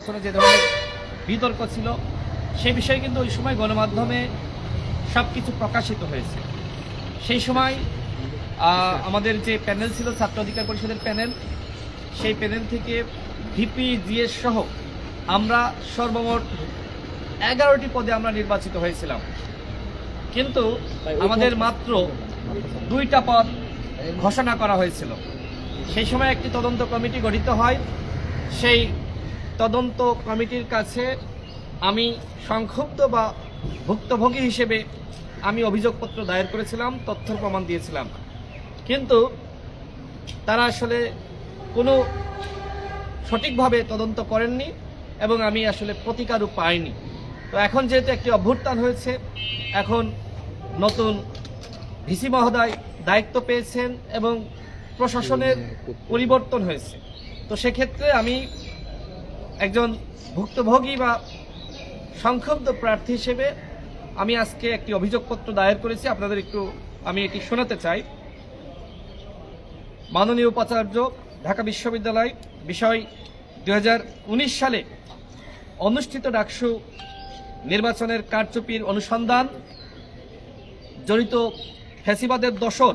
নির্বাচনে যে ধরনের বিতর্ক ছিল সে বিষয়ে কিন্তু ওই সময় গণমাধ্যমে সবকিছু প্রকাশিত হয়েছে। সেই সময় আমাদের যে প্যানেল ছিল ছাত্র অধিকার পরিষদের প্যানেল, সেই প্যানেল থেকে ভিপি জিএস সহ আমরা সর্বমোট 11টি পদে আমরা নির্বাচিত হয়েছিলাম, কিন্তু আমাদের মাত্র 2টা পদ ঘোষণা করা হয়েছিল। সেই সময় একটি তদন্ত কমিটি গঠিত হয়। সেই তদন্ত কমিটির কাছে আমি সংক্ষুব্ধ বা ভুক্তভোগী হিসেবে আমি অভিযোগপত্র দায়ের করেছিলাম, তথ্য প্রমাণ দিয়েছিলাম, কিন্তু তারা আসলে কোনো সঠিকভাবে তদন্ত করেননি এবং আমি আসলে প্রতিকারও পাইনি। তো এখন যেহেতু একটি অভ্যুত্থান হয়েছে, এখন নতুন ভিসি মহোদয় দায়িত্ব পেয়েছেন এবং প্রশাসনের পরিবর্তন হয়েছে, তো সেক্ষেত্রে আমি একজন ভুক্তভোগী বা সংক্ষুব্ধ প্রার্থী হিসেবে আমি আজকে একটি অভিযোগপত্র দায়ের করেছি। আপনাদের একটু আমি এটি শোনাতে চাই। মাননীয় উপাচার্য, ঢাকা বিশ্ববিদ্যালয়, বিষয় 2019 সালে অনুষ্ঠিত ডাকসু নির্বাচনের কারচুপির অনুসন্ধান, জড়িত ফ্যাসিবাদের দোসর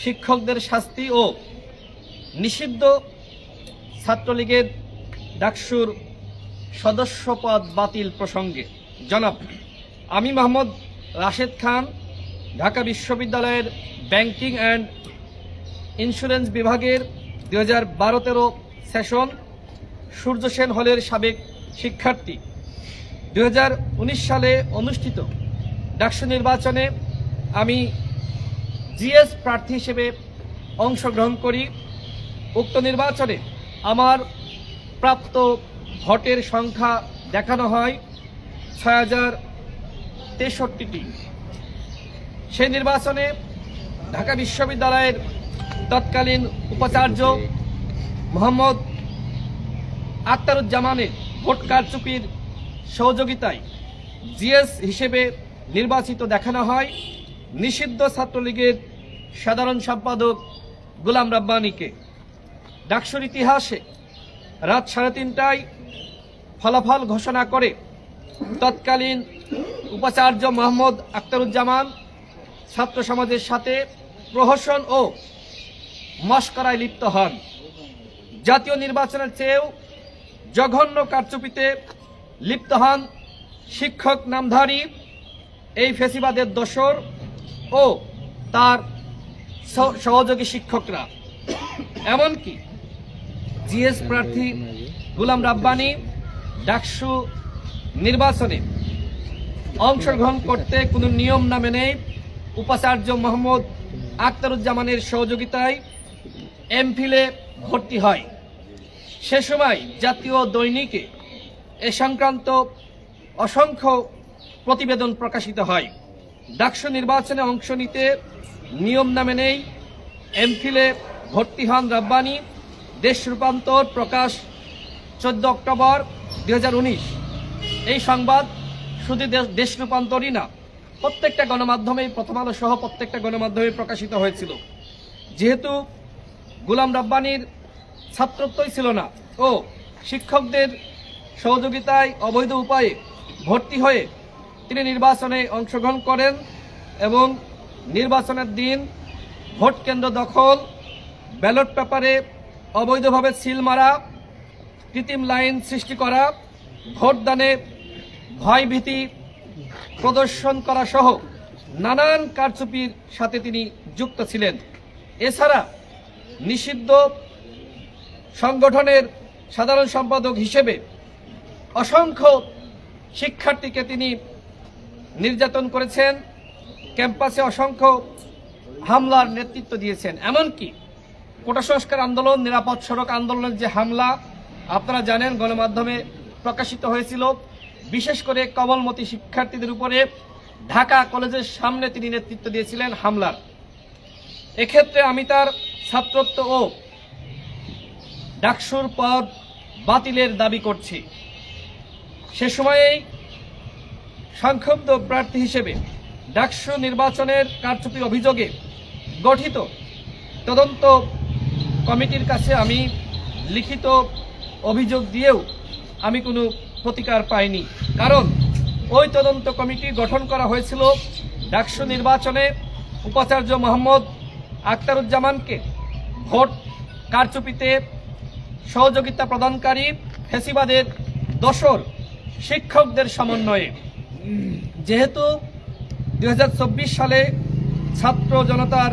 শিক্ষকদের শাস্তি ও নিষিদ্ধ ছাত্রলীগের ডাকসুর সদস্যপদ বাতিল প্রসঙ্গে জনাব আমি মোহাম্মদ রাশেদ খান, ঢাকা বিশ্ববিদ্যালয়ের ব্যাংকিং অ্যান্ড ইন্স্যুরেন্স বিভাগের 2012-13 সেশন সূর্য সেন হলের সাবেক শিক্ষার্থী, 2019 সালে অনুষ্ঠিত ডাকসু নির্বাচনে আমি জিএস প্রার্থী হিসেবে অংশগ্রহণ করি। উক্ত নির্বাচনে আমার প্রাপ্ত ভোটের সংখ্যা দেখানো হয় 6063টি। সেই নির্বাচনে ঢাকা বিশ্ববিদ্যালয়ের তৎকালীন উপাচার্য মোহাম্মদ আখতারুজ্জামানের ভোট কারচুপির সহযোগিতায় জিএস হিসেবে নির্বাচিত দেখানো হয় নিষিদ্ধ ছাত্রলীগের সাধারণ সম্পাদক গোলাম রাব্বানীকে। ডাকসুর ইতিহাসে রাত 3:30টায় ফলাফল ঘোষণা করে তৎকালীন উপাচার্য মোহাম্মদ আখতারুজ্জামান ছাত্র সমাজের সাথে প্রহসন ও মশকরায় লিপ্ত হন। জাতীয় নির্বাচনের চেয়েও জঘন্য কারচুপিতে লিপ্ত হন শিক্ষক নামধারী এই ফ্যাসিবাদের দোসর ও তার সহযোগী শিক্ষকরা। এমনকি জিএস প্রার্থী গোলাম রাব্বানী ডাকসু নির্বাচনে অংশগ্রহণ করতে কোনো নিয়ম না মেনে উপাচার্য মোহাম্মদ আখতারুজ্জামানের সহযোগিতায় এমফিলে ভর্তি হয়। সে সময় জাতীয় দৈনিকে এ সংক্রান্ত অসংখ্য প্রতিবেদন প্রকাশিত হয়। ডাকসু নির্বাচনে অংশ নিতে নিয়ম না মেনেই এমফিলে ভর্তি হন রাব্বানী। দেশ রূপান্তর প্রকাশ 14 অক্টোবর 2019। এই সংবাদ শুধু দেশ রূপান্তরই না, প্রত্যেকটা গণমাধ্যমেই, প্রথম আলো সহ প্রত্যেকটা গণমাধ্যমে প্রকাশিত হয়েছিল। যেহেতু গোলাম রাব্বানীর ছাত্রত্বই ছিল না ও শিক্ষকদের সহযোগিতায় অবৈধ উপায়ে ভর্তি হয়ে তিনি নির্বাচনে অংশগ্রহণ করেন এবং নির্বাচনের দিন ভোট কেন্দ্র দখল, ব্যালট পেপারে অবৈধভাবে সিল মারা, কৃত্রিম লাইন সৃষ্টি করা, ভোটদানে ভয়ভীতি প্রদর্শন করা সহ নানান কারচুপির সাথে তিনি যুক্ত ছিলেন। এছাড়া নিষিদ্ধ সংগঠনের সাধারণ সম্পাদক হিসেবে অসংখ্য শিক্ষার্থীকে তিনি নির্যাতন করেছেন, ক্যাম্পাসে অসংখ্য হামলার নেতৃত্ব দিয়েছেন। এমনকি কোটা সংস্কার আন্দোলন, নিরাপদ সড়ক আন্দোলনের যে হামলা আপনারা জানেন গণমাধ্যমে প্রকাশিত হয়েছিল, বিশেষ করে কমলমতি শিক্ষার্থীদের উপরে ঢাকা কলেজের সামনে তিনি নেতৃত্ব দিয়েছিলেন হামলার। এক্ষেত্রে আমি তার ছাত্রত্ব ও ডাকসুর পদ বাতিলের দাবি করছি। সে সময়েই সংক্ষুব্ধ প্রার্থী হিসেবে ডাকসু নির্বাচনের কারচুপির অভিযোগে গঠিত তদন্ত কমিটির কাছে আমি লিখিত অভিযোগ দিয়েও আমি কোনো প্রতিকার পাইনি। কারণ ওই তদন্ত কমিটি গঠন করা হয়েছিল ডাকসু নির্বাচনে উপাচার্য মোহাম্মদ আখতারুজ্জামানকে ভোট কারচুপিতে সহযোগিতা প্রদানকারী ফ্যাসিবাদের দোসর শিক্ষকদের সমন্বয়ে। যেহেতু 2024 সালে ছাত্র জনতার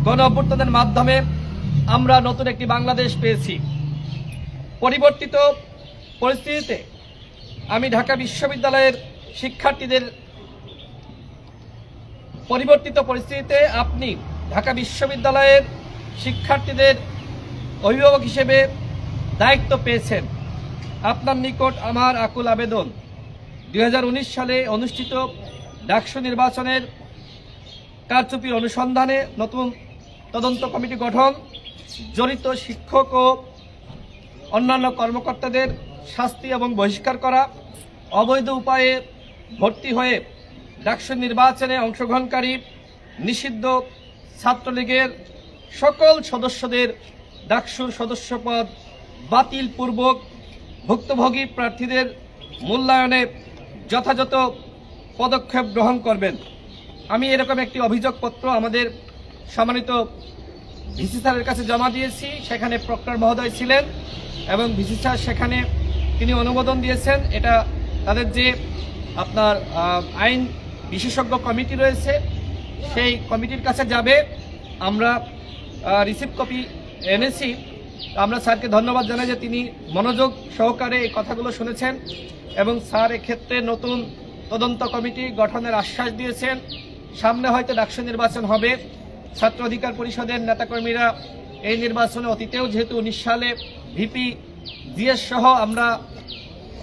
গণ অভ্যুত্থানের মাধ্যমে আমরা নতুন একটি বাংলাদেশ পেয়েছি, পরিবর্তিত পরিস্থিতিতে আমি ঢাকা বিশ্ববিদ্যালয়ের শিক্ষার্থীদের আপনি ঢাকা বিশ্ববিদ্যালয়ের শিক্ষার্থীদের অভিভাবক হিসেবে দায়িত্ব পেয়েছেন। আপনার নিকট আমার আকুল আবেদন, 2019 সালে অনুষ্ঠিত ডাকসু নির্বাচনের কারচুপির অনুসন্ধানে নতুন তদন্ত কমিটি গঠন, জড়িত শিক্ষক ও অন্যান্য কর্মকর্তাদের শাস্তি এবং বহিষ্কার করা, অবৈধ উপায়ে ভর্তি হয়ে ডাকসু নির্বাচনে অংশগ্রহণকারী নিষিদ্ধ ছাত্রলীগের সকল সদস্যদের ডাকসুর সদস্যপদ বাতিলপূর্বক ভুক্তভোগী প্রার্থীদের মূল্যায়নে যথাযথ পদক্ষেপ গ্রহণ করবেন। আমি এরকম একটি অভিযোগপত্র আমাদের সম্মানিত ভিসি স্যারের কাছে জমা দিয়েছি। সেখানে প্রক্টর মহোদয় ছিলেন এবং ভিসি স্যার সেখানে তিনি অনুমোদন দিয়েছেন। এটা তাদের যে আপনার আইন বিশেষজ্ঞ কমিটি রয়েছে সেই কমিটির কাছে যাবে। আমরা রিসিভ কপি এনেছি। আমরা স্যারকে ধন্যবাদ জানাই যে তিনি মনোযোগ সহকারে এই কথাগুলো শুনেছেন এবং স্যার এক্ষেত্রে নতুন তদন্ত কমিটি গঠনের আশ্বাস দিয়েছেন। সামনে হয়তো ডাকসু নির্বাচন হবে। ছাত্র অধিকার পরিষদের নেতাকর্মীরা এই নির্বাচনে অতীতেও যেহেতু 19 সালে ভিপি জিএস সহ আমরা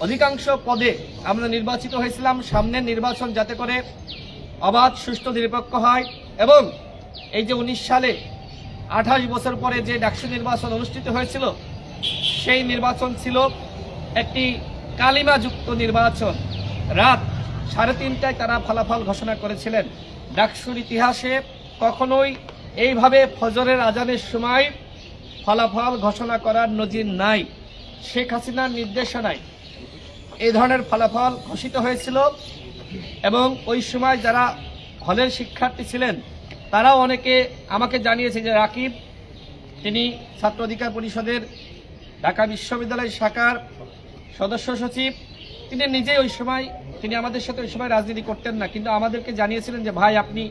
অধিকাংশ পদে আমরা নির্বাচিত হয়েছিলাম, সামনের নির্বাচন যাতে করে অবাধ সুষ্ঠু নিরপেক্ষ হয় এবং এই যে 19 সালে 28 বছর পরে যে ডাকসু নির্বাচন অনুষ্ঠিত হয়েছিল সেই নির্বাচন ছিল একটি কালিমাযুক্ত নির্বাচন। রাত 3:30টায় তারা ফলাফল ঘোষণা করেছিলেন। ডাকসুর ইতিহাসে কখনোই এইভাবে ফজরের আজানের সময় ফলাফল ঘোষণা করার নজির নাই। শেখ হাসিনার নির্দেশনায় এই ধরনের ফলাফল ঘোষিত হয়েছিল এবং ওই সময় যারা হলের শিক্ষার্থী ছিলেন তারাও অনেকে আমাকে জানিয়েছে যে রাকিব, তিনি ছাত্র অধিকার পরিষদের ঢাকা বিশ্ববিদ্যালয় শাখার সদস্য সচিব, তিনি নিজেই ওই সময় তিনি আমাদের সাথে ওই সময় রাজনীতি করতেন না, কিন্তু আমাদেরকে জানিয়েছিলেন যে ভাই আপনি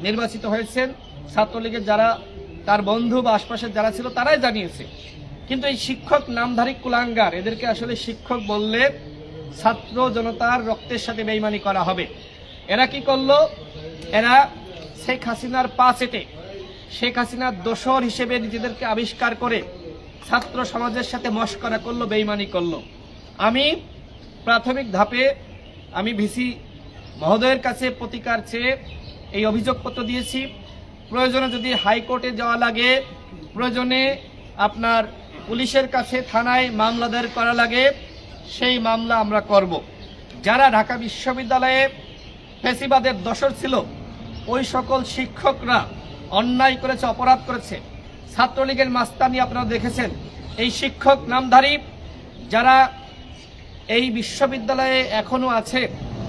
নির্বাচিত হয়েছেন। ছাত্রলীগের যারা তার বন্ধু বা আশপাশের যারা ছিল তারাই জানিয়েছে। কিন্তু এই শিক্ষক নামধারী কুলাঙ্গার, এদেরকে আসলে শিক্ষক বললে ছাত্র জনতার রক্তের সাথে বেইমানি করা হবে। এরা কি করলো? এরা শেখ হাসিনার পা চেটে শেখ হাসিনার দোসর হিসেবে নিজেদেরকে আবিষ্কার করে ছাত্র সমাজের সাথে মশকরা করলো, বেইমানি করলো। আমি প্রাথমিক ধাপে আমি ভিসি মহোদয়ের কাছে প্রতিকার চেয়ে এই অভিযোগপত্র দিয়েছি। প্রয়োজনে যদি হাইকোর্টে যাওয়া লাগে, প্রয়োজনে আপনার পুলিশের কাছে থানায় মামলা দায়ের করা লাগে, সেই মামলা আমরা করব। যারা ঢাকা বিশ্ববিদ্যালয়ে ফ্যাসিবাদের দোসর ছিল ওই সকল শিক্ষকরা অন্যায় করেছে, অপরাধ করেছে। ছাত্রলীগের মাস্তানি আপনারা দেখেছেন। এই শিক্ষক নামধারী যারা এই বিশ্ববিদ্যালয়ে এখনো আছে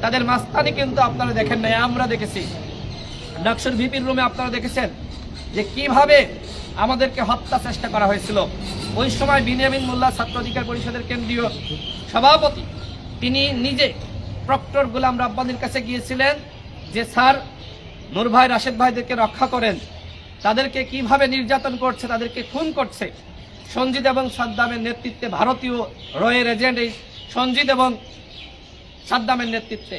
তাদের মাস্তানি কিন্তু আপনারা দেখেন নাই, আমরা দেখেছি। ডাকসুর ভিপির রুমে আপনারা দেখেছেন যে কিভাবে আমাদেরকে হত্যা চেষ্টা করা হয়েছিল। ওই সময় বিনিয়ামিন মোল্লা ছাত্র অধিকার পরিষদের কেন্দ্রীয় সভাপতি তিনি নিজে প্রক্টর গোলাম রাব্বানীর কাছে গিয়েছিলেন যে স্যার নূর ভাই রাশেদ ভাইদেরকে রক্ষা করেন, তাদেরকে কিভাবে নির্যাতন করছে, তাদেরকে খুন করছে। সঞ্জিত এবং সাদ্দামের নেতৃত্বে, ভারতীয় রয়ের এজেন্ট এই সঞ্জিত এবং সাদ্দামের নেতৃত্বে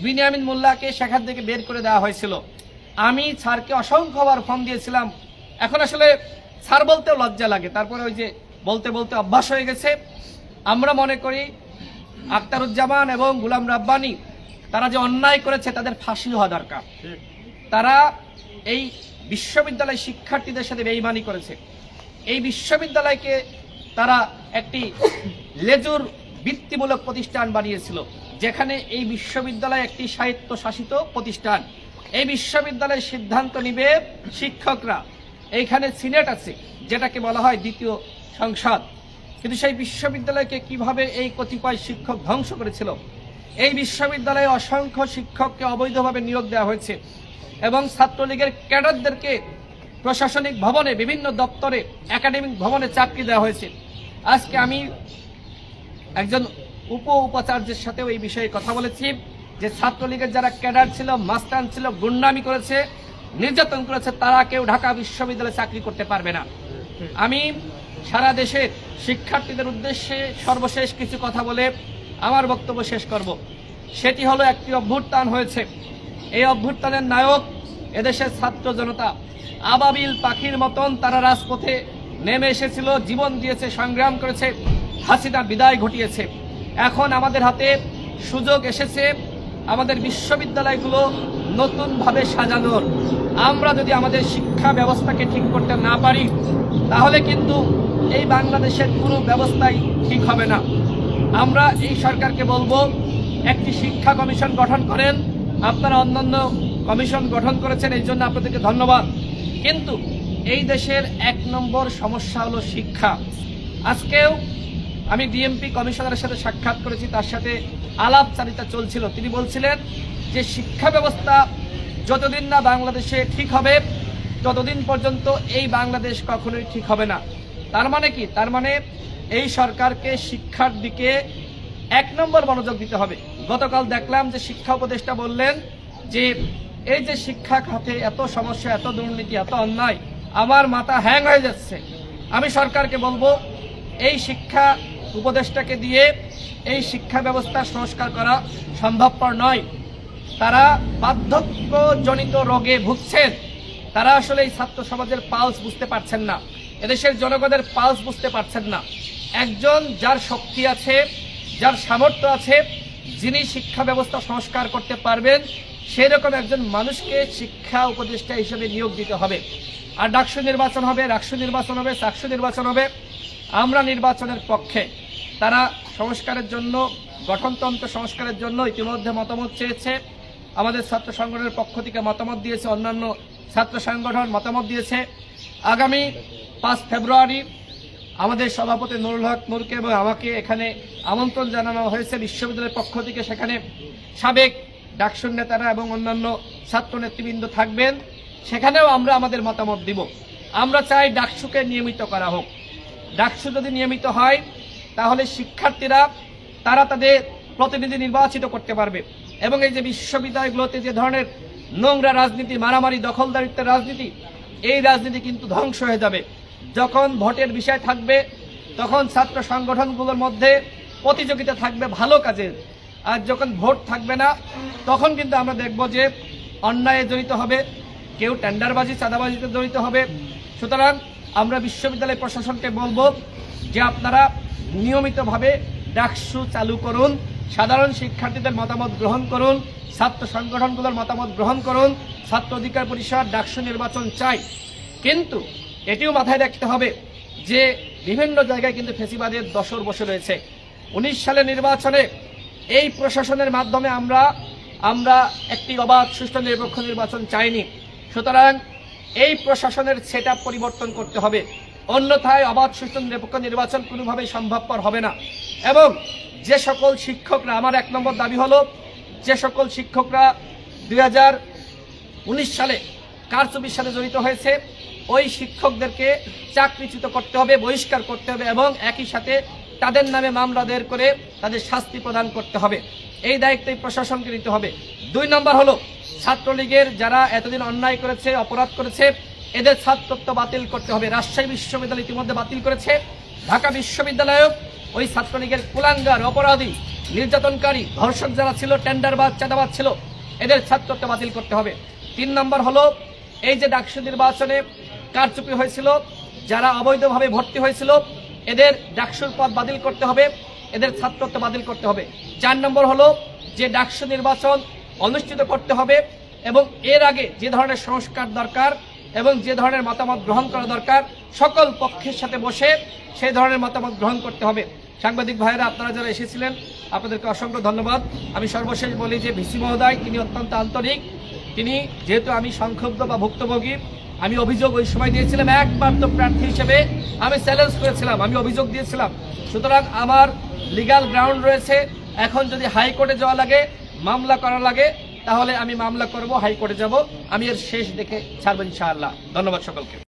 বিনিয়ামিন মোল্লাকে সেখান থেকে বের করে দেওয়া হয়েছিল। আমি স্যারকে অসংখ্যবার ফোন দিয়েছিলাম। এখন আসলে স্যার বলতেও লজ্জা লাগে, তারপরে ওই যে বলতে বলতে অভ্যাস হয়ে গেছে। আমরা মনে করি আখতারুজ্জামান এবং গোলাম রাব্বানী তারা যে অন্যায় করেছে তাদের ফাঁসি হওয়া দরকার। তারা এই বিশ্ববিদ্যালয় শিক্ষার্থীদের সাথে বেইমানি করেছে। এই বিশ্ববিদ্যালয়কে তারা একটি লেজুর বৃত্তিমূলক প্রতিষ্ঠান বানিয়েছিল, যেখানে এই বিশ্ববিদ্যালয় একটি স্বায়ত্তশাসিত প্রতিষ্ঠান। এই বিশ্ববিদ্যালয়ের সিদ্ধান্ত নিবে শিক্ষকরা। এইখানে সিনেট আছে, যেটাকে বলা হয় দ্বিতীয় সংসদ। কিন্তু সেই বিশ্ববিদ্যালয়কে কিভাবে এই কতিপয় শিক্ষক ধ্বংস করেছিল। এই বিশ্ববিদ্যালয়ে অসংখ্য শিক্ষককে অবৈধভাবে নিয়োগ দেওয়া হয়েছে এবং ছাত্রলীগের ক্যাডারদেরকে প্রশাসনিক ভবনে, বিভিন্ন দপ্তরে, একাডেমিক ভবনে চাকরি দেওয়া হয়েছে। আজকে আমি একজন উপাচার্যের সাথেও এই বিষয়ে কথা বলেছি যে ছাত্রলীগের যারা ক্যাডার ছিল, মাস্টার ছিল, গুন্ডামি করেছে, নির্যাতন করেছে, তারা কেউ ঢাকা বিশ্ববিদ্যালয়ে চাকরি করতে পারবে না। আমি সারা দেশের শিক্ষার্থীদের উদ্দেশ্যে সর্বশেষ কিছু কথা বলে আমার বক্তব্য শেষ করব। সেটি হলো, একটি অভ্যুত্থান হয়েছে। এই অভ্যুত্থানের নায়ক এদেশের ছাত্র জনতা। আবাবিল পাখির মতন তারা রাজপথে নেমে এসেছিল, জীবন দিয়েছে, সংগ্রাম করেছে, হাসিনা বিদায় ঘটিয়েছে। এখন আমাদের হাতে সুযোগ এসেছে আমাদের বিশ্ববিদ্যালয়গুলো নতুনভাবে সাজানোর। আমরা যদি আমাদের শিক্ষা ব্যবস্থাকে ঠিক করতে না পারি, তাহলে কিন্তু এই বাংলাদেশের পুরো ব্যবস্থাই ঠিক হবে না। আমরা এই সরকারকে বলবো, একটি শিক্ষা কমিশন গঠন করেন। আপনারা অন্যান্য কমিশন গঠন করেছেন, এই জন্য আপনাদেরকে ধন্যবাদ। কিন্তু এই দেশের 1 নম্বর সমস্যা হলো শিক্ষা। আজকেও আমি ডিএমপি কমিশনারের সাথে সাক্ষাৎ করেছি, তার সাথে আলাপচারিতা চলছিল। তিনি বলছিলেন যে শিক্ষা ব্যবস্থা যতদিন না বাংলাদেশে ঠিক হবে, ততদিন পর্যন্ত এই বাংলাদেশ কখনোই ঠিক হবে না। তার মানে কি? তার মানে এই সরকারকে শিক্ষার দিকে 1 নম্বর মনোযোগ দিতে হবে। গতকাল দেখলাম যে শিক্ষা উপদেষ্টা বললেন যে এই যে শিক্ষা খাতে এত সমস্যা, এত দুর্নীতি, এত অন্যায়, আমার মাথা হ্যাং হয়ে যাচ্ছে। আমি সরকারকে বলবো, এই শিক্ষা উপদেষ্টাকে দিয়ে এই শিক্ষা ব্যবস্থা সংস্কার করা সম্ভবপর নয়। তারা বার্ধক্যজনিত রোগে ভুগছেন। তারা আসলে এই ছাত্র সমাজের পালস বুঝতে পারছেন না, এদেশের জনগণের পালস বুঝতে পারছেন না। একজন যার শক্তি আছে, যার সামর্থ্য আছে, যিনি শিক্ষা ব্যবস্থা সংস্কার করতে পারবেন, সেরকম একজন মানুষকে শিক্ষা উপদেষ্টা হিসেবে নিয়োগ দিতে হবে। আর ডাকসু নির্বাচন হবে, রাকসু নির্বাচন হবে, চাকসু নির্বাচন হবে। আমরা নির্বাচনের পক্ষে। তারা সংস্কারের জন্য, গঠনতন্ত্র সংস্কারের জন্য ইতিমধ্যে মতামত চেয়েছে। আমাদের ছাত্র সংগঠনের পক্ষ থেকে মতামত দিয়েছে, অন্যান্য ছাত্র সংগঠন মতামত দিয়েছে। আগামী 5 ফেব্রুয়ারি আমাদের সভাপতি নুরুল হক নূরকে এবং আমাকে এখানে আমন্ত্রণ জানানো হয়েছে বিশ্ববিদ্যালয়ের পক্ষ থেকে। সেখানে সাবেক ডাকসুর নেতারা এবং অন্যান্য ছাত্র নেতৃবৃন্দ থাকবেন। সেখানেও আমরা আমাদের মতামত দিব। আমরা চাই ডাকসুকে নিয়মিত করা হোক। ডাকসু যদি নিয়মিত হয়, তাহলে শিক্ষার্থীরা তারা তাদের প্রতিনিধি নির্বাচিত করতে পারবে। এবং এই যে বিশ্ববিদ্যালয়গুলোতে যে ধরনের নোংরা রাজনীতি, মারামারি, দখলদারিত্বের রাজনীতি, এই রাজনীতি কিন্তু ধ্বংস হয়ে যাবে। যখন ভোটের বিষয় থাকবে, তখন ছাত্র সংগঠনগুলোর মধ্যে প্রতিযোগিতা থাকবে ভালো কাজের। আর যখন ভোট থাকবে না, তখন কিন্তু আমরা দেখব যে অন্যায়ে জড়িত হবে, কেউ টেন্ডারবাজি, চাঁদাবাজিতে জড়িত হবে। সুতরাং আমরা বিশ্ববিদ্যালয় প্রশাসনকে বলবো যে আপনারা নিয়মিতভাবে ডাকসু চালু করুন, সাধারণ শিক্ষার্থীদের মতামত গ্রহণ করুন, ছাত্র সংগঠনগুলোর মতামত গ্রহণ করুন। ছাত্র অধিকার পরিষদ ডাকসু নির্বাচন চাই, কিন্তু এটিও মাথায় রাখতে হবে যে বিভিন্ন জায়গায় কিন্তু ফেসিবাদের দশর বসে রয়েছে। 19 সালের নির্বাচনে এই প্রশাসনের মাধ্যমে আমরা একটি অবাধ, সুষ্ঠু, নিরপেক্ষ নির্বাচন চাইনি। সুতরাং এই প্রশাসনের সেটআপ পরিবর্তন করতে হবে, অন্যথায় অবাধ, সুষ্ঠু, নিরপেক্ষ নির্বাচন কোনোভাবেই সম্ভবপর হবে না। এবং যে সকল শিক্ষকরা, আমার 1 নম্বর দাবি হলো, যে সকল শিক্ষকরা 2019 সালে কারচুপির সাথে জড়িত হয়েছে, ওই শিক্ষকদেরকে চাকরিচ্যুত করতে হবে, বহিষ্কার করতে হবে এবং একই সাথে তাদের নামে মামলা দায়ের করে তাদের শাস্তি প্রদান করতে হবে। এই দায়িত্বই প্রশাসনকে নিতে হবে। 2 নম্বর হলো, ছাত্রলীগের যারা এতদিন অন্যায় করেছে, অপরাধ করেছে, এদের ছাত্রত্ব বাতিল করতে হবে। রাজশাহী বিশ্ববিদ্যালয় ইতিমধ্যে বাতিল করেছে। ঢাকা বিশ্ববিদ্যালয়েও ওই ছাত্রলীগের কুলাঙ্গার, অপরাধী, নির্যাতনকারী, ধর্ষক যারা ছিল, টেন্ডারবাজ, চাঁদাবাজ ছিল, এদের ছাত্রত্ব বাতিল করতে হবে। 3 নম্বর হলো, এই যে ডাকসু নির্বাচনে কারচুপি হয়েছিল, যারা অবৈধভাবে ভর্তি হয়েছিল, এদের ডাকসুর পদ বাতিল করতে হবে, এদের ছাত্রত্ব বাতিল করতে হবে। 4 নম্বর হলো যে ডাকসু নির্বাচন অনুষ্ঠিত করতে হবে এবং এর আগে যে ধরনের সংস্কার দরকার এবং যে ধরনের মতামত গ্রহণ করা দরকার, সকল পক্ষের সাথে বসে সেই ধরনের মতামত গ্রহণ করতে হবে। সাংবাদিক ভাইয়েরা, আপনারা যারা এসেছিলেন, আপনাদেরকে অসংখ্য ধন্যবাদ। আমি সর্বশেষ বলি যে ভিসি মহোদয়, তিনি অত্যন্ত আন্তরিক। তিনি, যেহেতু আমি সংক্ষুব্ধ বা ভুক্তভোগী, আমি অভিযোগ ওই সময় দিয়েছিলাম, একমাত্র প্রার্থী হিসেবে আমি চ্যালেঞ্জ করেছিলাম, আমি অভিযোগ দিয়েছিলাম। সুতরাং আমার লিগ্যাল গ্রাউন্ড রয়েছে। এখন যদি হাইকোর্টে যাওয়া লাগে, মামলা করা লাগে, তাহলে আমি মামলা করব, হাইকোর্টে যাব। আমি এর শেষ দেখে ছাড়ব ইনশাআল্লাহ। ধন্যবাদ সকলকে।